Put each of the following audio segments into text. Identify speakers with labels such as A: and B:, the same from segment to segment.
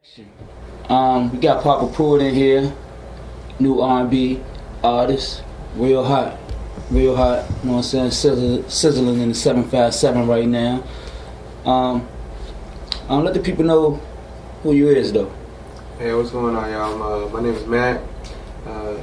A: We got Papa Pruitt in here, new R&B artist, real hot, real hot. You know what I'm saying? Sizzling in the 757 right now. Let the people know who you is though.
B: Hey, what's going on, y'all? My name is Matt. You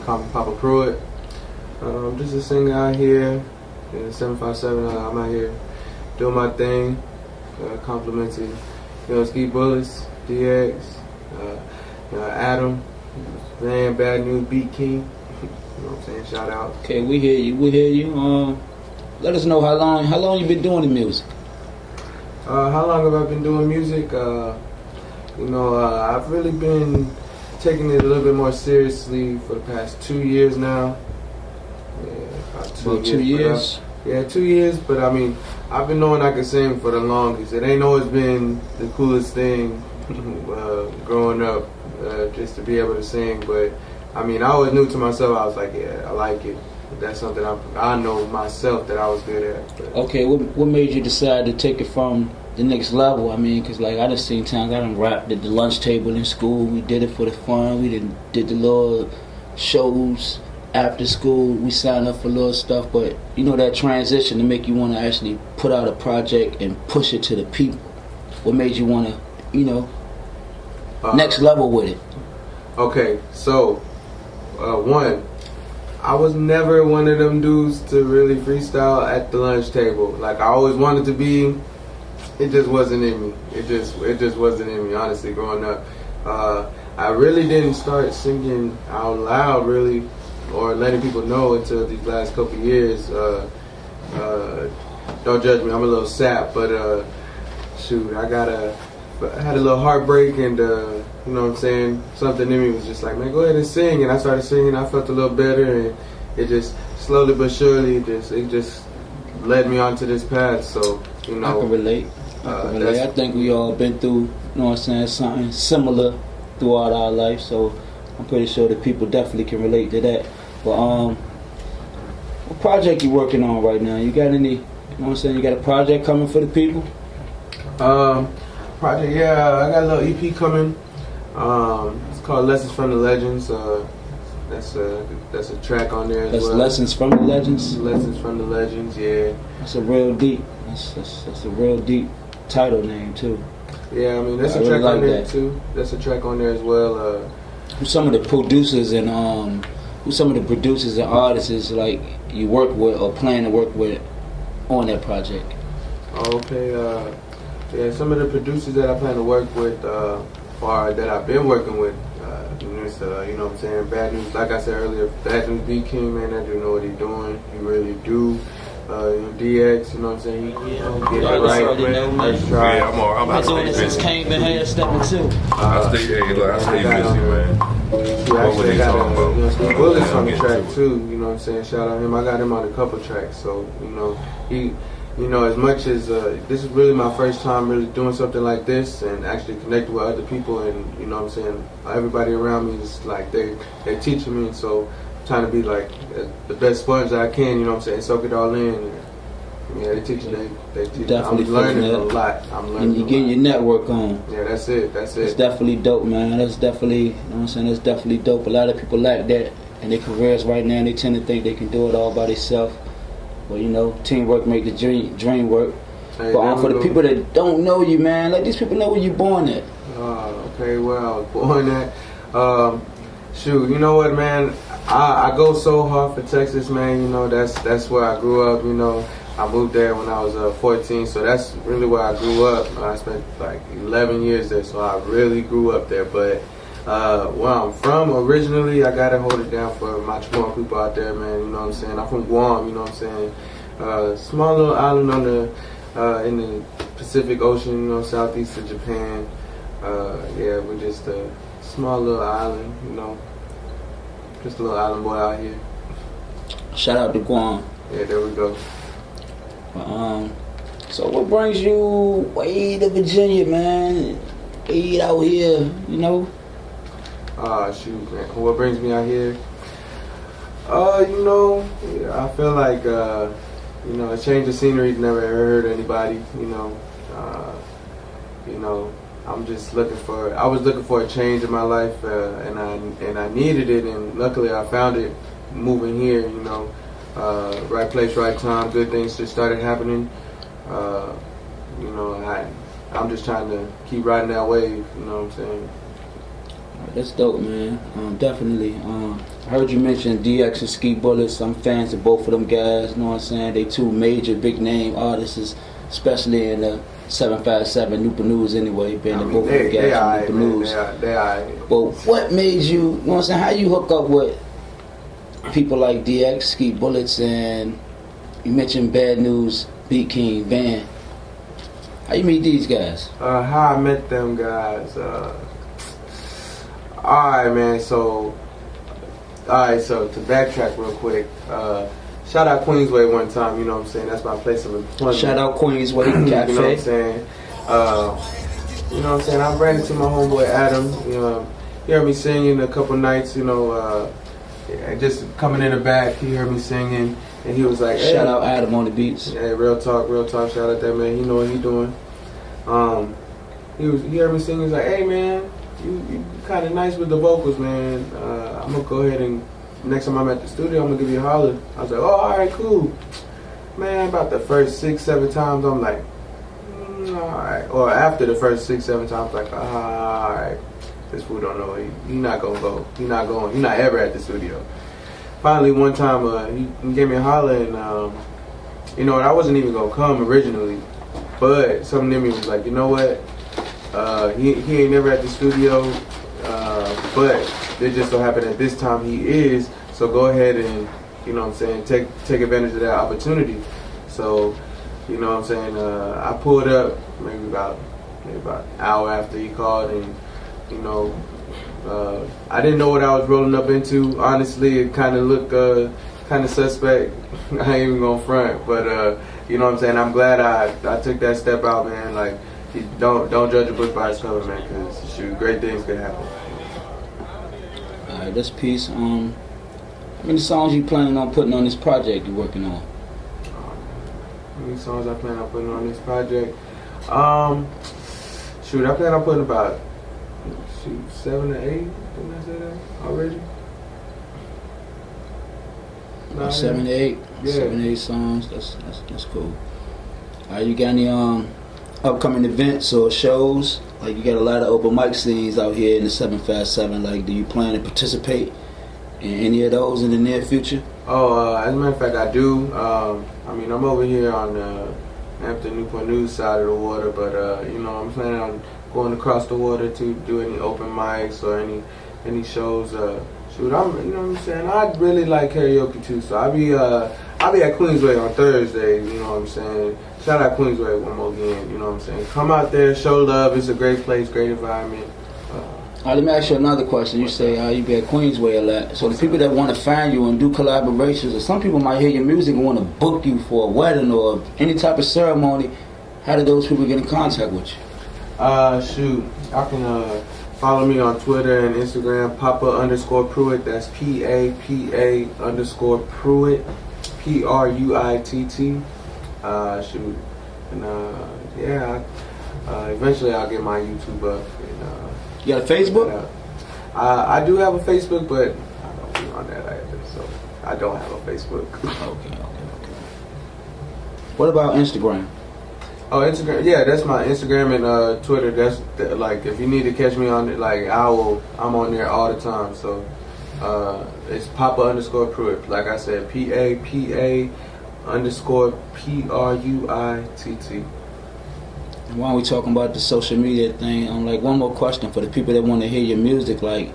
B: call me Papa Pruitt. I'm just a singer out here in the 757. I'm out here doing my thing, complimenting, Ski Bullets, DX, Adam, man, Bad News Beat King. You know what I'm saying? Shout out.
A: Okay, we hear you. We hear you. Let us know how long you been doing the music.
B: How long have I been doing music? I've really been taking it a little bit more seriously for the past 2 years now. Yeah, about
A: 2 years.
B: Yeah, 2 years. But I mean, I've been knowing I can sing for the longest. It ain't always been the coolest thing growing up, just to be able to sing. But I mean, I always knew to myself, I was like, yeah, I like it. That's something I know myself that I was good at. But.
A: Okay, what made you decide to take it from the next level? I mean, because like I done seen times I done rapped at the lunch table in school. We did it for the fun. We did the little shows after school. We signed up for little stuff. But you know that transition to make you want to actually put out a project and push it to the people. What made you want to, next level with it?
B: Okay, so one. I was never one of them dudes to really freestyle at the lunch table. Like I always wanted to be. It just wasn't in me. It just wasn't in me. Honestly, growing up, I really didn't start singing out loud, really, or letting people know until these last couple years. Don't judge me. I'm a little sap, but shoot, I had a little heartbreak, and you know what I'm saying, something in me was just like, man, go ahead and sing. And I started singing. I felt a little better, and it just slowly but surely it just led me onto this path. So
A: I can relate. I think we all been through, you know what I'm saying, something similar throughout our life. So I'm pretty sure that people definitely can relate to that. But what project you working on right now? You got any? You know what I'm saying? You got a project coming for the people?
B: Project, yeah, I got a little EP coming. It's called Lessons from the Legends. That's a track on there as well.
A: That's Lessons from the Legends?
B: Lessons from the Legends, yeah.
A: That's a real deep. That's a real deep title name too.
B: Yeah, I mean that's a track on there too. That's a track on there as well.
A: Who's some of the producers and artists like you work with or plan to work with on that project?
B: Okay, yeah, some of the producers that I plan to work with, or that I've been working with, you know what I'm saying, Bad News, like I said earlier, Bad News Beat King, man, I do know what he's doing. He really do. DX, you know what I'm saying, get it right, man. Let's try.
C: Yeah, I'm
A: doing this since Kane been here stepping too.
C: I stay busy, man.
B: We actually got Ski Bullets on the track too, you know what I'm saying, shout out him. I got him on a couple tracks, so, as much as this is really my first time really doing something like this and actually connecting with other people, and you know what I'm saying, everybody around me is like they're teaching me, so I'm trying to be like the best sponge that I can, you know what I'm saying, soak it all in. And, yeah, they teach.
A: Definitely
B: I'm learning a lot. I'm learning.
A: And you get your network on.
B: Yeah, that's it.
A: It's definitely dope, man. That's definitely, you know what I'm saying, that's definitely dope. A lot of people lack that in their careers right now. They tend to think they can do it all by themselves. But teamwork make the dream work.
B: Hey,
A: but for the people that don't know you, man, let these people know where you born at.
B: Okay, well, I was born at. Shoot, you know what, man? I go so hard for Texas, man. You know, that's where I grew up. You know, I moved there when I was 14, so that's really where I grew up. I spent like 11 years there, so I really grew up there. But where I'm from originally, I gotta hold it down for my Guam people out there, man. You know what I'm saying? I'm from Guam. You know what I'm saying? Small little island on in the Pacific Ocean. You know, southeast of Japan. Yeah, we're just a small little island. You know, just a little island boy out here.
A: Shout out to Guam.
B: Yeah, there we go.
A: So what brings you way to Virginia, man? Way out here, you know?
B: Shoot, man. What brings me out here? I feel like, a change of scenery never hurt anybody, I'm just I was looking for a change in my life, and I needed it, and luckily I found it moving here. You know, right place, right time. Good things just started happening. You know, I'm just trying to keep riding that wave. You know what I'm saying?
A: That's dope, man. Definitely. I heard you mention DX and Ski Bullets. I'm fans of both of them guys. You know what I'm saying? They two major big name artists, especially in the 757 Newport News anyway. Being the both of them guys from Newport News.
B: They are.
A: But what made you? You know what I'm saying? How you hook up with people like DX, Ski Bullets, and you mentioned Bad News, Beat King, Van. How you meet these guys?
B: How I met them guys. Alright, man. So to backtrack real quick, shout out Queensway one time. You know what I'm saying? That's my place of employment.
A: Shout out Queensway Cafe.
B: You know what I'm saying? You know what I'm saying? I ran into my homeboy Adam. You know, he heard me singing a couple nights. You know, just coming in the back, he heard me singing. And he was like, hey.
A: Shout out Adam on the beats.
B: Hey, real talk. Shout out that man. He know what he doing. He heard me sing. He was like, hey man, you kind of nice with the vocals, man. I'm gonna go ahead and next time I'm at the studio, I'm gonna give you a holler. I was like, oh, all right, cool. Man, about the first 6-7 times, I'm like, all right. Or after the first 6-7 times, like, all right, this fool don't know. He not gonna go. He not ever at the studio. Finally, one time, he gave me a holler, and you know, I wasn't even gonna come originally, but something in me was like, you know what? He ain't never at the studio, but it just so happened at this time he is. So go ahead and, you know what I'm saying, take advantage of that opportunity. So, you know what I'm saying, I pulled up maybe about an hour after he called, and you know. I didn't know what I was rolling up into. Honestly, it kind of looked kind of suspect. I ain't even gonna front, but you know what I'm saying. I'm glad I took that step out, man. Like, don't judge a book by its cover, man. Cause shoot, great things could happen.
A: All right, this piece. How many songs you planning on putting on this project you're working on?
B: How many songs I plan on putting on this project? Shoot, I plan on putting about 7 to 8, didn't I say that already?
A: 7 to 8?
B: Yeah.
A: 7 to 8 songs, that's cool. Alright, you got any upcoming events or shows? Like, you got a lot of open mic scenes out here in the 757. Like, do you plan to participate in any of those in the near future?
B: Oh, as a matter of fact, I do. I mean, I'm over here on the Hampton Newport News side of the water, but you know, I'm planning on going across the water to do any open mics or any shows. Shoot, you know what I'm saying? I'd really like karaoke too, so I'll be at Queensway on Thursday. You know what I'm saying? Shout out Queensway one more again. You know what I'm saying? Come out there, show love. It's a great place, great environment.
A: Let me ask you another question. You say you be at Queensway a lot. So the people that want to find you and do collaborations, or some people might hear your music and want to book you for a wedding or any type of ceremony, how do those people get in contact with you?
B: Shoot, I can follow me on Twitter and Instagram, Papa_Pruitt. That's PAPA_Pruitt, PRUITT. Shoot, and yeah, eventually I'll get my YouTube up. And,
A: you got a Facebook?
B: I do have a Facebook, but I don't be on that either, so I don't have a Facebook.
A: Okay. What about Instagram?
B: Oh, Instagram, yeah, that's my Instagram and Twitter. That's like, if you need to catch me on it, like I'm on there all the time. So it's Papa_Pruitt. Like I said, PAPA_PRUITT.
A: While we talking about the social media thing, like one more question for the people that want to hear your music. Like,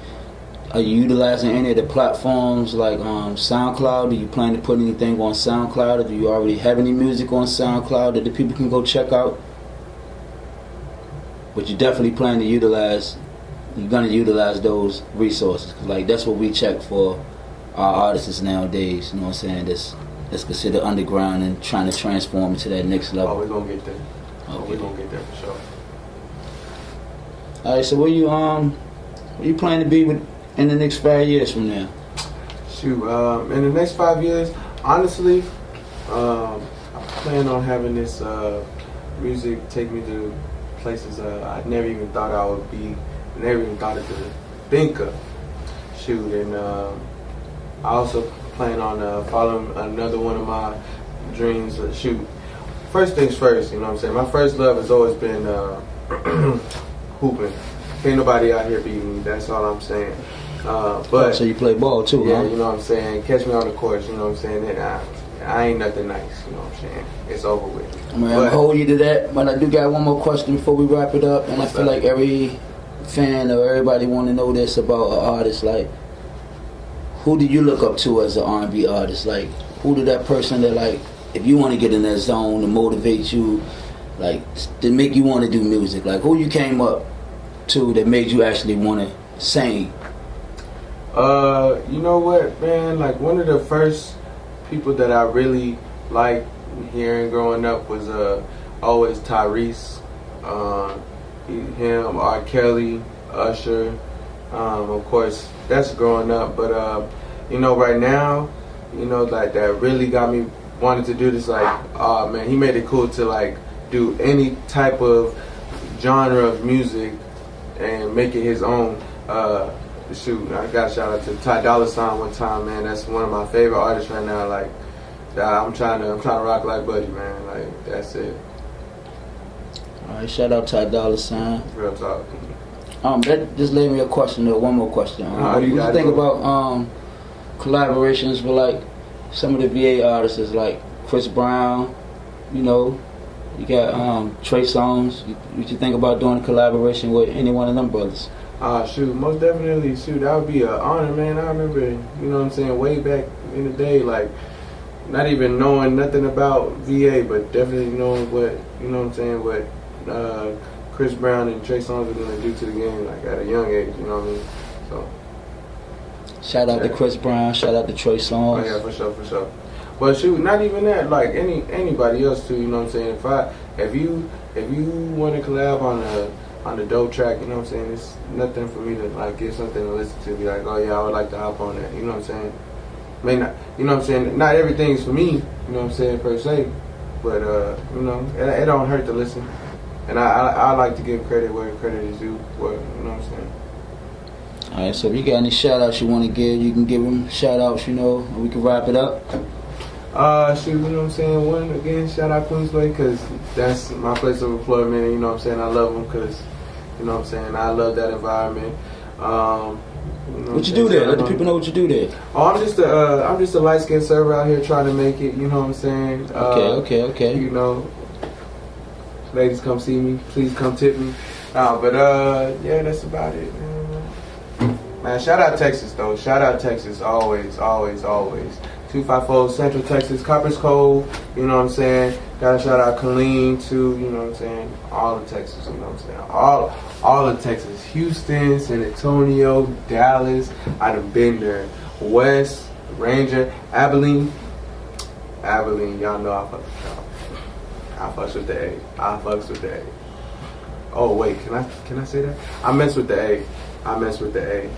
A: are you utilizing any of the platforms like SoundCloud? Do you plan to put anything on SoundCloud, or do you already have any music on SoundCloud that the people can go check out? But you definitely plan to utilize. You're gonna utilize those resources, 'cause like that's what we check for our artists nowadays. You know what I'm saying? That's considered underground and trying to transform into that next level.
B: Oh, we're gonna get there.
A: Okay.
B: We're gonna get there for sure.
A: All right. So where you plan to be in the next 5 years from now?
B: Shoot, in the next 5 years, honestly, I plan on having this music take me to places I never even thought I would be, never even thought I could think of. Shoot, and I also plan on following another one of my dreams. Shoot, first things first, you know what I'm saying? My first love has always been hooping. Ain't nobody out here beating me, that's all I'm saying. But
A: so you play ball too,
B: yeah,
A: huh?
B: you know what I'm saying? Catch me on the course, you know what I'm saying? And I ain't nothing nice, you know what I'm saying? It's over with.
A: I'm gonna hold you to that, but I do got one more question before we wrap it up, and I feel like every fan or everybody want to know this about an artist. Like, who do you look up to as an R&B artist? Like, who did that person that, like, if you want to get in that zone to motivate you, like, to make you want to do music? Like, who you came up to that made you actually want to sing?
B: You know what, man? Like, one of the first people that I really liked hearing growing up was always Tyrese. Him, R. Kelly, Usher. Of course, that's growing up. But you know, right now, you know, like that really got me wanting to do this. Like, oh man, he made it cool to like do any type of genre of music and make it his own. Shoot, I got a shout out to Ty Dolla $ign one time, man. That's one of my favorite artists right now. Like, I'm trying to rock like Buddy, man. Like, that's it.
A: All right, shout out Ty Dolla $ign.
B: Real talk.
A: That just led me a question, or one more question. What do you think about collaborations with like some of the VA artists, like Chris Brown? You know, you got Trey Songz. What you think about doing a collaboration with any one of them brothers?
B: Shoot, most definitely, shoot, that would be an honor, man. I remember, you know what I'm saying, way back in the day, like, not even knowing nothing about VA, but definitely knowing what, you know what I'm saying, what Chris Brown and Trey Songz were going to do to the game, like, at a young age, you know what I mean? So.
A: Shout out to Chris Brown, shout out to Trey Songz.
B: Oh, yeah, for sure. But shoot, not even that, like, anybody else, too, you know what I'm saying? If you want to collab on the dope track, you know what I'm saying? It's nothing for me to like get something to listen to, be like, oh yeah, I would like to hop on that. You know what I'm saying? May not, you know what I'm saying? Not everything's for me, you know what I'm saying, per se. But you know, it don't hurt to listen. And I like to give credit where credit is due. Where, you know what I'm saying?
A: All right, so if you got any shout outs you want to give, you can give them shout outs, you know, and we can wrap it up.
B: Shoot, you know what I'm saying? One, again, shout out Queensway, because that's my place of employment, and you know what I'm saying? I love them because, you know what I'm saying? I love that environment. You know
A: what you do there? Let the people know what you do there.
B: Oh, I'm just a light-skinned server out here trying to make it, you know what I'm saying?
A: Okay.
B: You know, ladies come see me, please come tip me. But yeah, that's about it, man. Shout out Texas, though. Shout out Texas, always. 254 Central Texas, Copper's Cove, you know what I'm saying? Gotta shout out Colleen too, you know what I'm saying? All of Texas, you know what I'm saying? All of Texas. Houston, San Antonio, Dallas, I done been there. West, Ranger, Abilene, y'all know I fuck with y'all. I fucks with the A. Oh wait, can I say that? I mess with the A.